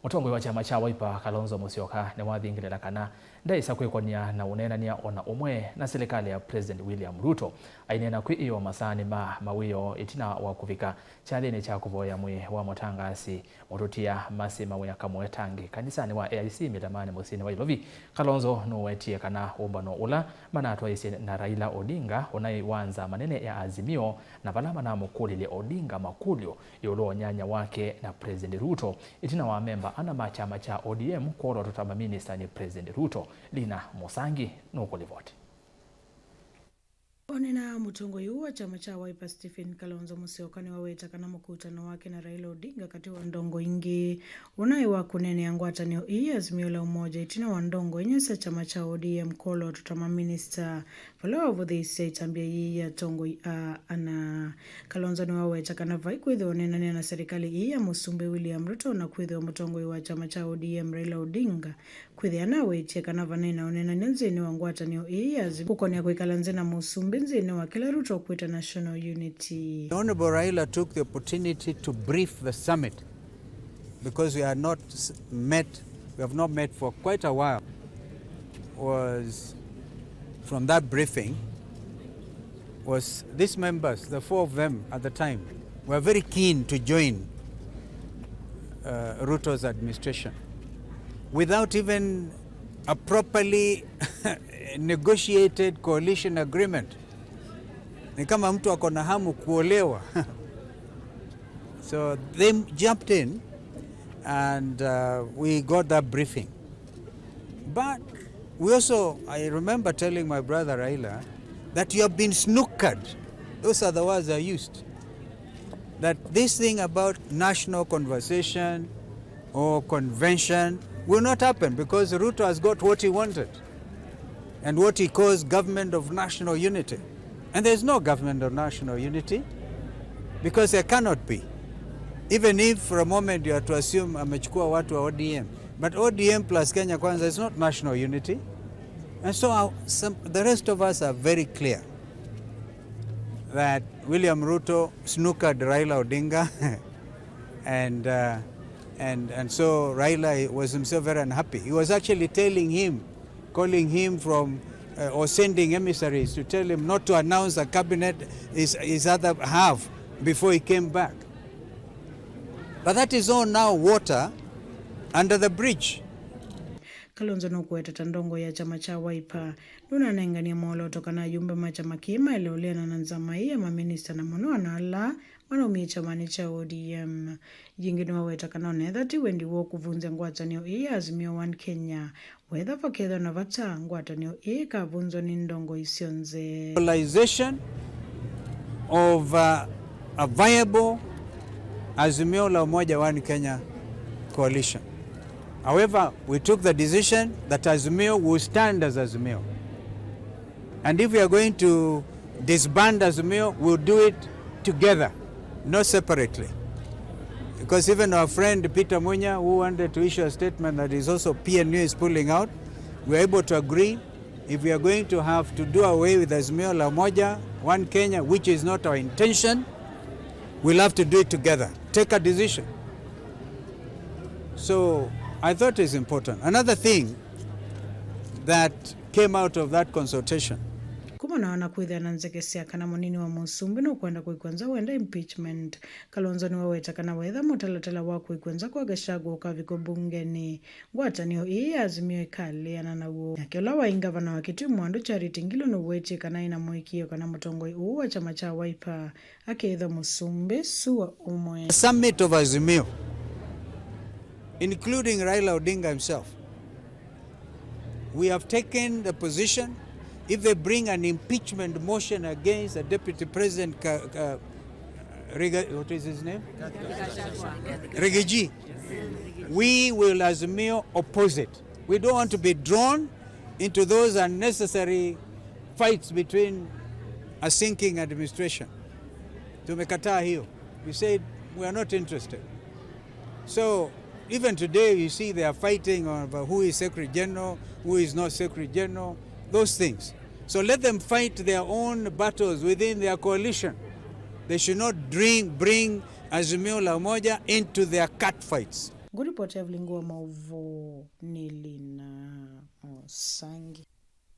Mutongo wa chama cha Wiper Kalonzo Musyoka ne wathingirira kana ndaisa kwikonia na unenania ona umwe na serikali ya President William Ruto ainena kwi iyo masani mawiyo itina wa kuvika chalene cha kuvoya mwe wa motangasi murutia masima we akamwetangi kanisani wa AIC mitamani musini wa Ilovi. Kalonzo no wetie kana umbano ula manatwa isi na Raila Odinga wanza manene ya Azimio na balama na mukulile Odinga makulio yolo nyanya wake na President Ruto itina wa memba ana machama cha ODM kwa tutama minister ni President Ruto. Lina Musangi nukulivoti. Onena mutongo yuwa chama cha Wiper Stephen Kalonzo Musyoka ni waweta kana mkutano wake na Raila Odinga kati wa ndongo ingi unaiwa kunene yangwatanio ii Azimio la umoja itina wa ndongo inyesa chama cha ODM kolo tutama minister follow over the state ambia ii ya tongo ana Kalonzo ni waweta kana vai kwithe onena na serikali ii ya Musumbe William Ruto na kwithe wa mutongo yuwa chama cha ODM Raila Odinga kwithe anawetie kana vanena onena nzini wangwatanio ii Azimio kukonia kuikalanze na Musumbe nzini wa kila Ruto kwita national unity. The Honorable Raila took the opportunity to brief the summit because we have not met for quite a while. From that briefing was these members, the four of them at the time, were very keen to join Ruto's administration without even a properly negotiated coalition agreement. Ni kama mtu akona hamu kuolewa. So they jumped in and we got that briefing. But we also, I remember telling my brother Raila that you have been snookered. Those are the words I used. That this thing about national conversation or convention will not happen because Ruto has got what he wanted and what he calls government of national unity. And there's no government of national unity because there cannot be. Even if for a moment you are to assume amechukua watu wa ODM. But ODM plus Kenya Kwanza is not national unity. And so the rest of us are very clear that William Ruto snookered Raila Odinga and so Raila was himself very unhappy. He was actually calling him from or sending emissaries to tell him not to announce a cabinet his other half before he came back. But that is all now water under the bridge. Kalonzo nukuweta tandongo ya chama cha Wiper nuna nengania mwolo tokana yumba machama kima ileolena na nzama iya maminista na munu na ala manomie chamani cha ODM. Yingine waweta kanone dhati wendi woku vunze ngwatanio iya Azimio One Kenya whether fakedha na vata ngwatanio iya kavunzo ni ndongo isionze. Realization of a viable Azimio la Umoja One Kenya coalition. However, we took the decision that Azimio will stand as Azimio. And if we are going to disband Azimio, we'll do it together, not separately. Because even our friend Peter Munya, who wanted to issue a statement that is also PNU is pulling out, we are able to agree if we are going to have to do away with Azimio la Umoja One Kenya, which is not our intention, we'll have to do it together. Take a decision. So I thought it's important. Another thing that came out of that consultation. Kuma na wana kuitha na nzekesia kana monini wa Musumbi no kuenda kuikwanza wenda impeachment. Kalonzo ni waweta kana wetha mutalatala wa kuikwanza kwa Gachagua ukaviko bungeni. Ngwatanio ii Azimio ikali na uo. Yakiola wa ingavana wa Kitui Mwandu Charity Ngilu no weche kana ina moikio kana mutongo uu wa chama cha Wiper akeitha Musumbi suwa umoe. Summit of Azimio, including Raila Odinga himself, we have taken the position if they bring an impeachment motion against a deputy president, what is his name? Rigiji, we will Azimio oppose it. We don't want to be drawn into those unnecessary fights between a sinking administration. Tumekataa hiyo. We said we are not interested. So even today you see they are fighting over who is Secretary General, who is not Secretary General, those things. So let them fight their own battles within their coalition. They should not bring Azimio la Umoja into their cat fights. nguripoti ya Vlingua Mauvu Nilina Sangi.